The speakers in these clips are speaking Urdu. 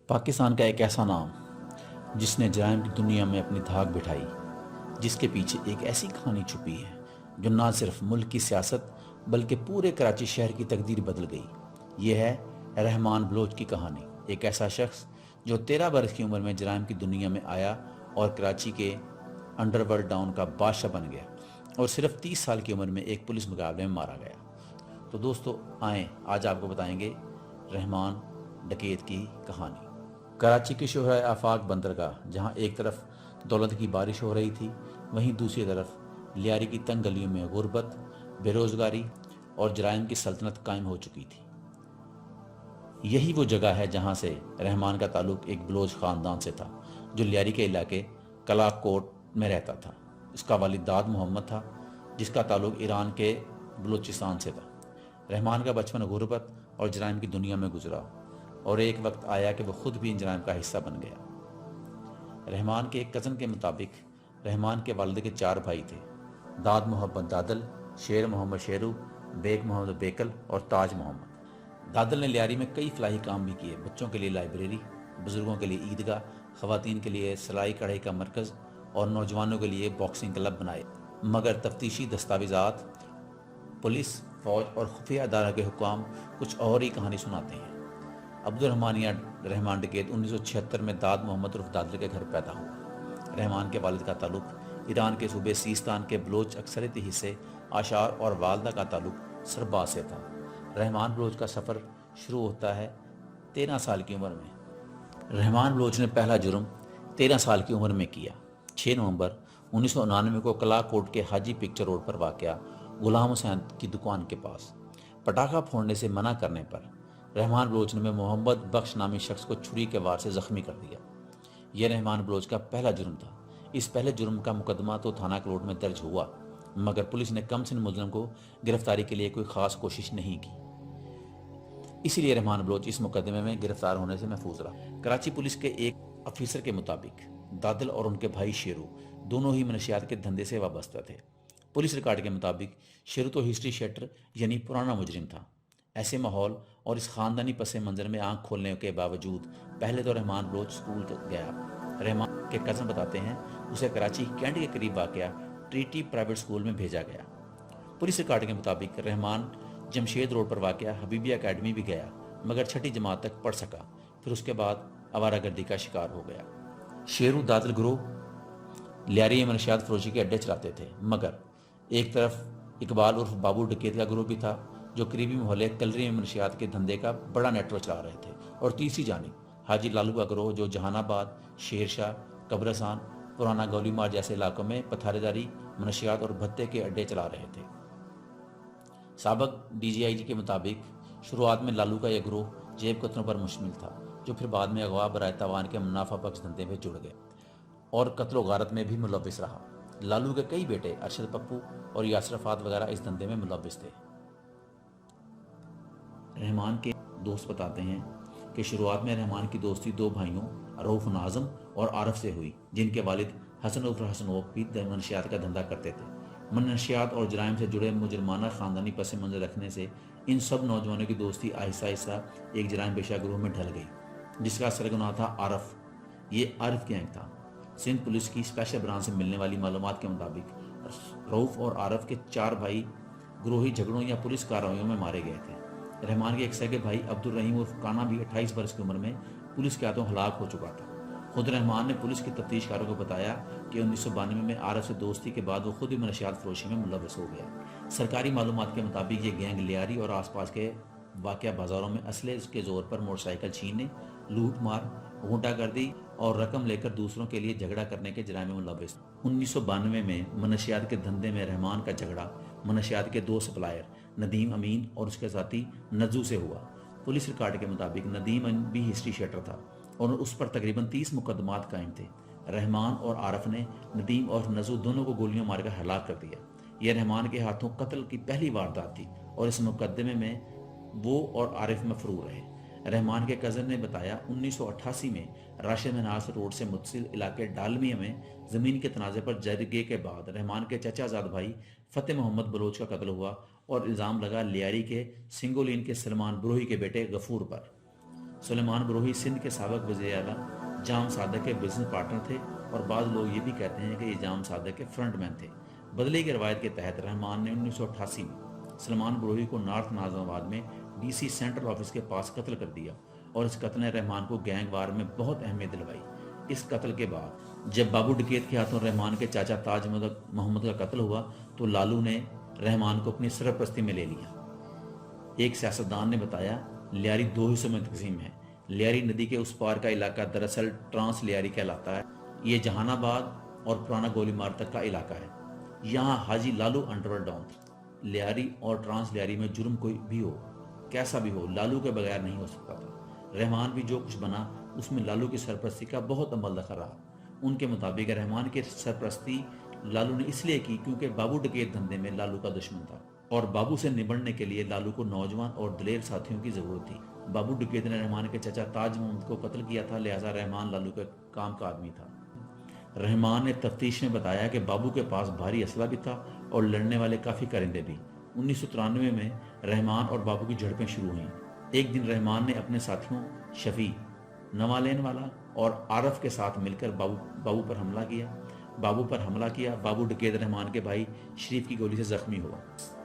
پاکستان کا ایک ایسا نام جس نے جرائم کی دنیا میں اپنی دھاک بٹھائی، جس کے پیچھے ایک ایسی کہانی چھپی ہے جو نہ صرف ملک کی سیاست بلکہ پورے کراچی شہر کی تقدیر بدل گئی۔ یہ ہے رحمان بلوچ کی کہانی، ایک ایسا شخص جو 13 برس کی عمر میں جرائم کی دنیا میں آیا اور کراچی کے انڈر ورلڈ ٹاؤن کا بادشاہ بن گیا، اور صرف 30 سال کی عمر میں ایک پولیس مقابلے میں مارا گیا۔ تو دوستو آئیں، آج آپ کو بتائیں گے رحمان ڈکیت کی کہانی۔ کراچی کی شہرۂ آفاق بندرگاہ، جہاں ایک طرف دولت کی بارش ہو رہی تھی، وہیں دوسری طرف لیاری کی تنگ گلیوں میں غربت، بے روزگاری اور جرائم کی سلطنت قائم ہو چکی تھی۔ یہی وہ جگہ ہے جہاں سے رحمان کا تعلق ایک بلوچ خاندان سے تھا جو لیاری کے علاقے کلاک کوٹ میں رہتا تھا۔ اس کا والد داد محمد تھا، جس کا تعلق ایران کے بلوچستان سے تھا۔ رحمان کا بچپن غربت اور جرائم کی دنیا میں گزرا، اور ایک وقت آیا کہ وہ خود بھی ان جرائم کا حصہ بن گیا۔ رحمان کے ایک کزن کے مطابق رحمان کے والد کے 4 بھائی تھے: داد محمد دادل، شیر محمد شیرو، بیگ محمد بیکل اور تاج محمد۔ دادل نے لیاری میں کئی فلاحی کام بھی کیے، بچوں کے لیے لائبریری، بزرگوں کے لیے عیدگاہ، خواتین کے لیے سلائی کڑھائی کا مرکز اور نوجوانوں کے لیے باکسنگ کلب بنائے۔ مگر تفتیشی دستاویزات، پولیس، فوج اور خفیہ ادارہ کے حکام کچھ اور ہی کہانی سناتے ہیں۔ عبد الرحمان یا رحمان ڈکیت 1976 میں داد محمد عرف دادل کے گھر پیدا ہوا۔ رحمان کے والد کا تعلق ایران کے صوبے سیستان کے بلوچ اکثریتی حصے آشار اور والدہ کا تعلق سرباز سے تھا۔ رحمان بلوچ کا سفر شروع ہوتا ہے 13 سال کی عمر میں۔ رحمان بلوچ نے پہلا جرم 13 سال کی عمر میں کیا۔ 6 نومبر 1999 کو کلاک کوٹ کے حاجی پکچر روڈ پر واقع غلام حسین کی دکان کے پاس پٹاخہ پھوڑنے سے منع کرنے پر رحمان بلوچ نے محمد بخش نامی شخص کو چھری کے وار سے زخمی کر دیا۔ یہ رحمان بلوچ کا پہلا جرم تھا۔ اس پہلے جرم کا مقدمہ تو تھانہ کلوٹ میں درج ہوا، مگر پولیس نے کم سن ملزم کو گرفتاری کے لیے کوئی خاص کوشش نہیں کی، اسی لیے رحمان بلوچ اس مقدمے میں گرفتار ہونے سے محفوظ رہا۔ کراچی پولیس کے ایک افیسر کے مطابق دادل اور ان کے بھائی شیرو دونوں ہی منشیات کے دھندے سے وابستہ تھے۔ پولیس ریکارڈ کے مطابق شیرو تو ہسٹری شیٹر یعنی پرانا مجرم تھا۔ ایسے ماحول اور اس خاندانی پس منظر میں آنکھ کھولنے کے باوجود پہلے تو رحمان بلوچ سکول گیا۔ رحمان کے کزن بتاتے ہیں اسے کراچی کینٹ کے قریب واقع ٹریٹی پرائیویٹ سکول میں بھیجا گیا۔ پولیس ریکارڈ کے مطابق رحمان جمشید روڈ پر واقع حبیبیہ اکیڈمی بھی گیا، مگر 6ٹھی جماعت تک پڑھ سکا، پھر اس کے بعد آوارہ گردی کا شکار ہو گیا۔ شیرو دادل گروہ لیاری منشیات فروشی کے اڈے چلاتے تھے، مگر ایک طرف اقبال عرف بابو ڈکیت کا گروہ بھی تھا جو قریبی محلے کلری میں منشیات کے دھندے کا بڑا نیٹ ورک چلا رہے تھے، اور تیسری جانب حاجی لالو کا گروہ جو جہان آباد، شیر شاہ، قبرستان، پرانا گولی مار جیسے علاقوں میں پتھارے داری، منشیات اور بھتے کے اڈے چلا رہے تھے۔ سابق ڈی جی آئی جی کے مطابق شروعات میں لالو کا یہ گروہ جیب قتلوں پر مشتمل تھا، جو پھر بعد میں اغوا برائے تاوان کے منافع بخش دھندے میں جڑ گئے اور قتل و غارت میں بھی ملوث رہا۔ لالو کے کئی بیٹے ارشد پپو اور یاسر افات وغیرہ اس دھندے میں ملوث تھے۔ رحمان کے دوست بتاتے ہیں کہ شروعات میں رحمان کی دوستی 2 بھائیوں رؤف ناظم اور عارف سے ہوئی، جن کے والد حسن عرف حسن اوف بھی منشیات کا دھندا کرتے تھے۔ منشیات اور جرائم سے جڑے مجرمانہ خاندانی پس منظر رکھنے سے ان سب نوجوانوں کی دوستی آہستہ آہستہ ایک جرائم پیشہ گروہ میں ڈھل گئی، جس کا سرغنہ تھا عارف۔ یہ عارف گینگ تھا۔ سندھ پولیس کی اسپیشل برانچ سے ملنے والی معلومات کے مطابق رؤف اور عارف کے 4 بھائی گروہی جھگڑوں یا پولیس کارروائیوں میں مارے گئے تھے۔ رحمان کے ایک سگے بھائی عبد الرحیم عرف کانا بھی 28 برس کی عمر میں پولیس کے ہاتھوں ہلاک ہو چکا تھا۔ خود رحمان نے پولیس کی تفتیش کاروں کو بتایا کہ 1992 میں عارف سے دوستی کے بعد وہ خود بھی منشیات فروشی میں ملوث ہو گیا۔ سرکاری معلومات کے مطابق یہ گینگ لیاری اور آس پاس کے واقع بازاروں میں اسلحے کے زور پر موٹر سائیکل چھیننے، لوٹ مار، غنڈہ گردی اور رقم لے کر دوسروں کے لیے جھگڑا کرنے کے جرائم میں ملوث۔ 1992 میں منشیات کے دھندے میں رحمان کا جھگڑا منشیات کے 2 سپلائر ندیم امین اور اس کے ساتھی نزو سے ہوا۔ پولیس ریکارڈ کے مطابق ندیم بھی ہسٹری شیٹر تھا اور اس پر تقریباً 30 مقدمات قائم تھے۔ رحمان اور عارف نے ندیم اور نزو دونوں کو گولیاں مار کر ہلاک کر دیا۔ یہ رحمان کے ہاتھوں قتل کی پہلی واردات تھی اور اس مقدمے میں وہ اور عارف مفرور رہے۔ رحمان کے کزن نے بتایا 1988 میں راشد مناس روڈ سے متصل علاقے ڈالمیہ میں زمین کے تنازع پر جرگے کے بعد رحمان کے چچا زاد بھائی فتح محمد بلوچ کا قتل ہوا اور الزام لگا لیاری کے سنگولین کے سلمان بروہی کے بیٹے غفور پر۔ سلیمان بروہی سندھ کے سابق وزیر اعلیٰ جام صادق کے بزنس پارٹنر تھے اور بعض لوگ یہ بھی کہتے ہیں کہ یہ جام صادق کے فرنٹ مین تھے۔ بدلے کی روایت کے تحت رحمان نے 1988 میں سلیمان بروہی کو نارتھ ناظم آباد میں ڈی سی سینٹرل آفس کے پاس قتل کر دیا اور اس قتل نے رحمان کو گینگ وار میں بہت اہمیت دلوائی۔ اس قتل کے بعد جب بابو ڈکیت کے ہاتھوں رحمان کے چاچا تاج محمد کا قتل ہوا تو لالو نے رحمان کو اپنی سرپرستی میں لے لیا۔ ایک سیاستدان نے بتایا لیاری دو حصوں میں تقسیم ہے۔ لیاری ندی کے اس پار کا علاقہ دراصل ٹرانس لیاری کہلاتا ہے۔ یہ جہان آباد اور پرانا گولی مار تک کا علاقہ ہے۔ یہاں حاجی لالو انڈرورلڈ ڈاؤن تھا۔ لیاری اور ٹرانس لیاری میں جرم کوئی بھی ہو، کیسا بھی ہو، لالو کے بغیر نہیں ہو سکتا تھا۔ رحمان بھی جو کچھ بنا اس میں لالو کی سرپرستی کا بہت عمل دخل رہا۔ ان کے مطابق رحمان کی سرپرستی لالو نے اس لیے کی کیونکہ بابو ڈکیت دھندے میں لالو کا دشمن تھا اور بابو سے نبڑنے کے لیے لالو کو نوجوان اور دلیر ساتھیوں کی ضرورت تھی۔ بابو ڈکیت نے رحمان کے چچا تاج محمد کو قتل کیا تھا، لہٰذا رحمان لالو کے کام کا آدمی تھا۔ رحمان نے تفتیش میں بتایا کہ بابو کے پاس بھاری اسلحہ بھی تھا اور لڑنے والے کافی کرندے بھی۔ 1993 میں رحمان اور بابو کی جھڑپیں شروع ہوئیں۔ ایک دن رحمان نے اپنے ساتھیوں شفیع، نوالین والا اور عارف کے ساتھ مل کر بابو پر حملہ کیا۔ بابو ڈکیت رحمان کے بھائی شریف کی گولی سے زخمی ہوا۔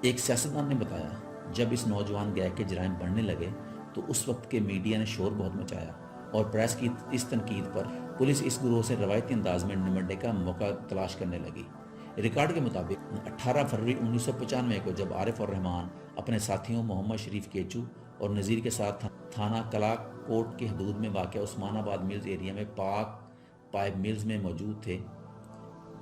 ایک سیاستدان نے بتایا جب اس نوجوان گینگ کے جرائم بڑھنے لگے تو اس وقت کے میڈیا نے شور بہت مچایا اور پریس کی اس تنقید پر پولیس اس گروہ سے روایتی انداز میں نمٹنے کا موقع تلاش کرنے لگی۔ ریکارڈ کے مطابق 18 فروری 1995 کو جب عارف اور رحمان اپنے ساتھیوں محمد شریف کیچو اور نذیر کے ساتھ تھانہ کلاک کوٹ کے حدود میں واقع عثمان آباد ملز ایریا میں پاک پائپ ملز میں موجود تھے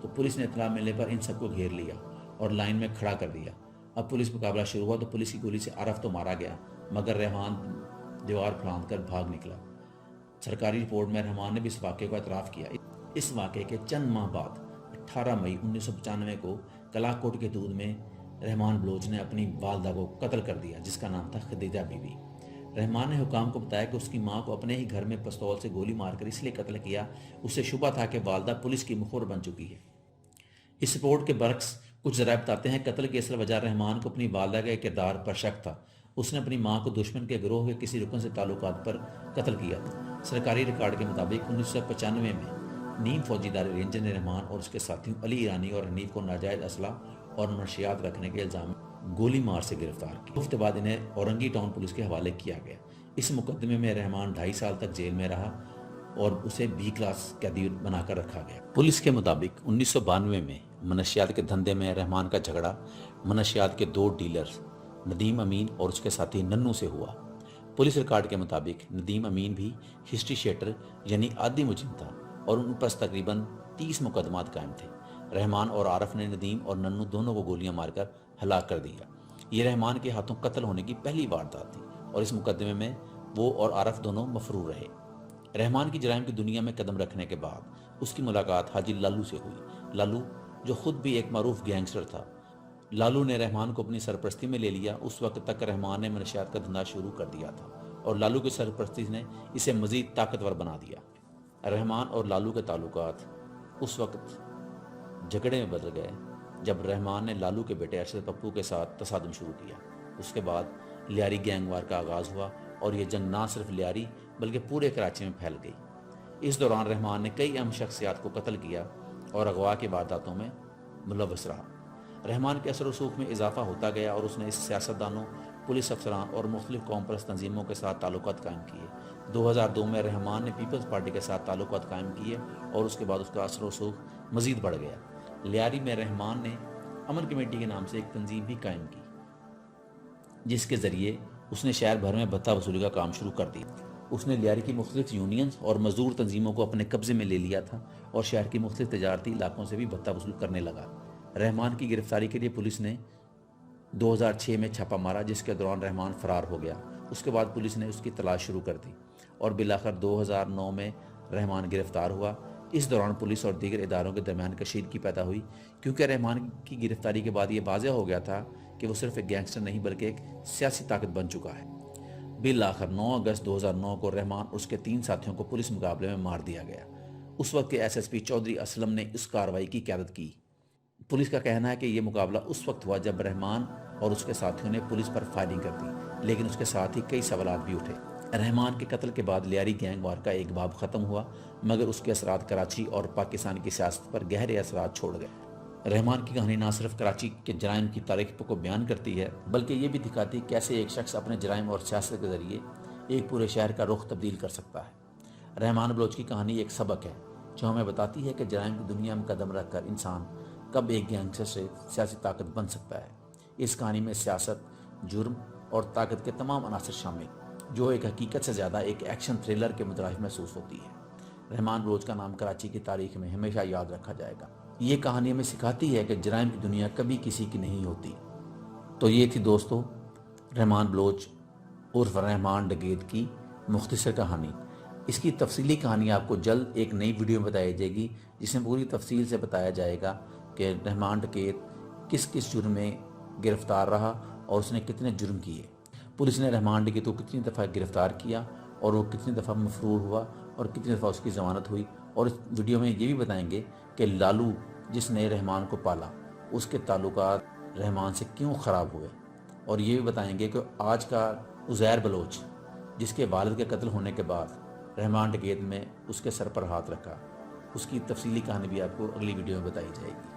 تو پولیس نے اطلاع ملنے پر ان سب کو گھیر لیا اور لائن میں کھڑا کر دیا۔ اب پولیس مقابلہ شروع ہوا تو پولیس کی گولی سے عارف تو مارا گیا مگر رحمان دیوار پھلاند کر بھاگ نکلا۔ سرکاری رپورٹ میں رحمان نے بھی اس واقعے کو اعتراف کیا۔ اس واقعے کے چند ماہ بعد 18 مئی 1995 کو کلاک کوٹ کے حدود میں رحمان بلوچ نے اپنی والدہ کو قتل کر دیا جس کا نام تھا خدیجہ بی بی۔ رحمان نے حکام کو بتایا کہ اس کی ماں کو اپنے ہی گھر میں پستول سے گولی مار کر اس لیے قتل کیا، اسے شبہ تھا کہ والدہ پولیس کی مخبر بن چکی ہے۔ اس رپورٹ کے برعکس کچھ ذرائع بتاتے ہیں قتل کی اصل وجہ رحمان کو اپنی والدہ کے کردار پر شک تھا۔ اس نے اپنی ماں کو دشمن کے گروہ کے کسی رکن سے تعلقات پر قتل کیا تھا۔ سرکاری ریکارڈ کے مطابق 1995 میں نیم فوجی ادارے رینجر نے رحمان اور اس کے ساتھیوں علی ایرانی اور حنیف کو ناجائز اسلحہ اور منشیات رکھنے کے الزام میں گولی مار سے گرفتار کیا۔ ہفتے بعد انہیں اورنگی ٹاؤن پولیس کے حوالے کیا گیا۔ اس مقدمے میں رحمان 2.5 سال تک جیل میں رہا اور اسے بی کلاس قیدی بنا کر رکھا گیا۔ پولیس کے مطابق 1992 میں منشیات کے دھندے میں رحمان کا جھگڑا منشیات کے 2 ڈیلر ندیم امین اور اس کے ساتھی ننو سے ہوا۔ پولیس ریکارڈ کے مطابق ندیم امین بھی ہسٹری شیٹر یعنی عادی مجرم تھا اور ان پر تقریباً 30 مقدمات قائم تھے۔ رحمان اور عارف نے ندیم اور ننو دونوں کو گولیاں مار کر ہلاک کر دیا۔ یہ رحمان کے ہاتھوں قتل ہونے کی پہلی واردات تھی اور اس مقدمے میں وہ اور عارف دونوں مفرور رہے۔ رحمان کی جرائم کی دنیا میں قدم رکھنے کے بعد اس کی ملاقات حاجی لالو سے ہوئی۔ لالو جو خود بھی ایک معروف گینگسٹر تھا، لالو نے رحمان کو اپنی سرپرستی میں لے لیا۔ اس وقت تک رحمان نے منشیات کا دھندا شروع کر دیا تھا اور لالو کی سرپرستی نے اسے مزید طاقتور بنا دیا۔ رحمان اور لالو کے تعلقات اس وقت جھگڑے میں بدل گئے جب رحمان نے لالو کے بیٹے ارشد پپو کے ساتھ تصادم شروع کیا۔ اس کے بعد لیاری گینگ وار کا آغاز ہوا اور یہ جنگ نہ صرف لیاری بلکہ پورے کراچی میں پھیل گئی۔ اس دوران رحمان نے کئی اہم شخصیات کو قتل کیا اور اغوا کی وارداتوں میں ملوث رہا۔ رحمان کے اثر و رسوخ میں اضافہ ہوتا گیا اور اس نے اس سیاستدانوں، پولیس افسران اور مختلف قوم پرست تنظیموں کے ساتھ تعلقات قائم کیے۔ 2002 میں رحمان نے پیپلز پارٹی کے ساتھ تعلقات قائم کیے اور اس کے بعد اس کا اثر و رسوخ مزید بڑھ گیا۔ لیاری میں رحمان نے امن کمیٹی کے نام سے ایک تنظیم بھی قائم کی جس کے ذریعے اس نے شہر بھر میں بھتہ وصولی کا کام شروع کر دیا۔ اس نے لیاری کی مختلف یونینز اور مزدور تنظیموں کو اپنے قبضے میں لے لیا تھا اور شہر کی مختلف تجارتی علاقوں سے بھی بھتہ وصول کرنے لگا۔ رحمان کی گرفتاری کے لیے پولیس نے 2006 میں چھاپا مارا جس کے دوران رحمان فرار ہو گیا۔ اس کے بعد پولیس نے اس کی تلاش شروع کر دی اور بالآخر 2009 میں رحمان گرفتار ہوا۔ اس دوران پولیس اور دیگر اداروں کے درمیان کشیدگی پیدا ہوئی کیونکہ رحمان کی گرفتاری کے بعد یہ واضح ہو گیا تھا کہ وہ صرف ایک گینگسٹر نہیں بلکہ ایک سیاسی طاقت بن چکا ہے۔ بالآخر 9 اگست 2009 کو رحمان اور اس کے 3 ساتھیوں کو پولیس مقابلے میں مار دیا گیا۔ اس وقت کے S S P Chaudhry Aslam نے اس کارروائی کی قیادت کی۔ پولیس کا کہنا ہے کہ یہ مقابلہ اس وقت ہوا جب رحمان اور اس کے ساتھیوں نے پولیس پر فائرنگ کر دی، لیکن اس کے ساتھ ہی کئی سوالات بھی اٹھے۔ رحمان کے قتل کے بعد لیاری گینگ وار کا ایک باب ختم ہوا، مگر اس کے اثرات کراچی اور پاکستان کی سیاست پر گہرے اثرات چھوڑ گئے۔ رحمان کی کہانی نہ صرف کراچی کے جرائم کی تاریخ کو بیان کرتی ہے، بلکہ یہ بھی دکھاتی ہے کیسے ایک شخص اپنے جرائم اور سیاست کے ذریعے ایک پورے شہر کا رخ تبدیل کر سکتا ہے۔ رحمان بلوچ کی کہانی ایک سبق ہے جو ہمیں بتاتی ہے کہ جرائم کی دنیا میں قدم رکھ کر انسان کب ایک گینگسٹر سے سیاسی طاقت بن سکتا ہے۔ اس کہانی میں سیاست، جرم اور طاقت کے تمام عناصر شامل، جو ایک حقیقت سے زیادہ ایک ایکشن تھرلر کے مترادف محسوس ہوتی ہے۔ رحمان بلوچ کا نام کراچی کی تاریخ میں ہمیشہ یاد رکھا جائے گا۔ یہ کہانی ہمیں سکھاتی ہے کہ جرائم کی دنیا کبھی کسی کی نہیں ہوتی۔ تو یہ تھی دوستو رحمان بلوچ عرف رحمان ڈکیت کی مختصر کہانی۔ اس کی تفصیلی کہانی آپ کو جلد ایک نئی ویڈیو میں بتائی جائے گی، جس میں پوری تفصیل سے بتایا جائے گا کہ رحمان ڈکیت کس کس جرم میں گرفتار رہا اور اس نے کتنے جرم کیے، پولیس نے رحمان ڈکیت کو کتنی دفعہ گرفتار کیا اور وہ کتنی دفعہ مفرور ہوا اور کتنی دفعہ اس کی ضمانت ہوئی، اور اس ویڈیو میں یہ بھی بتائیں گے کہ لالو جس نے رحمان کو پالا اس کے تعلقات رحمان سے کیوں خراب ہوئے، اور یہ بھی بتائیں گے کہ آج کا عزیر بلوچ جس کے والد کے قتل ہونے کے بعد رحمان ڈکیت میں اس کے سر پر ہاتھ رکھا، اس کی تفصیلی کہانی بھی آپ کو اگلی ویڈیو میں بتائی جائے گی۔